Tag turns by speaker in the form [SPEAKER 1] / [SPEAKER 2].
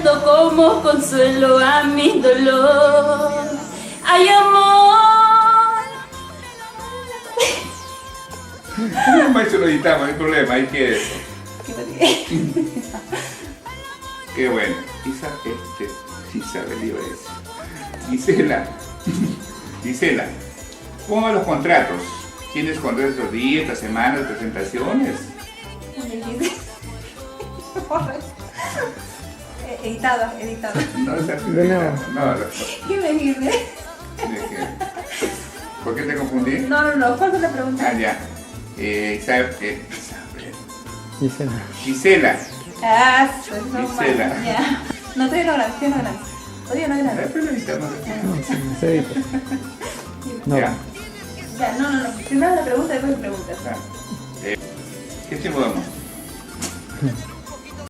[SPEAKER 1] dando como consuelo a mi dolor. Ay, amor.
[SPEAKER 2] Maestro, lo editamos, no hay problema, hay que... Qué bueno. Isabel iba a decir. Gisela, ¿cómo van los contratos? ¿Tienes contratos estos días, estas semanas, presentaciones?
[SPEAKER 3] Editado.
[SPEAKER 2] No, no.
[SPEAKER 3] ¿Qué me dice?
[SPEAKER 2] ¿Por qué te confundí?
[SPEAKER 3] No, ¿cuál fue la pregunta?
[SPEAKER 2] Ah, ya.
[SPEAKER 4] Gisela.
[SPEAKER 3] Ah, pues no,
[SPEAKER 2] Gisela.
[SPEAKER 3] ya. No, todavía no grabé. Todavía no grabé.
[SPEAKER 2] Pero editamos.
[SPEAKER 4] No, se edita. No.
[SPEAKER 2] Ya.
[SPEAKER 3] Ya, no. Primero la pregunta, después la pregunta.
[SPEAKER 2] ¿Qué tiempo damos?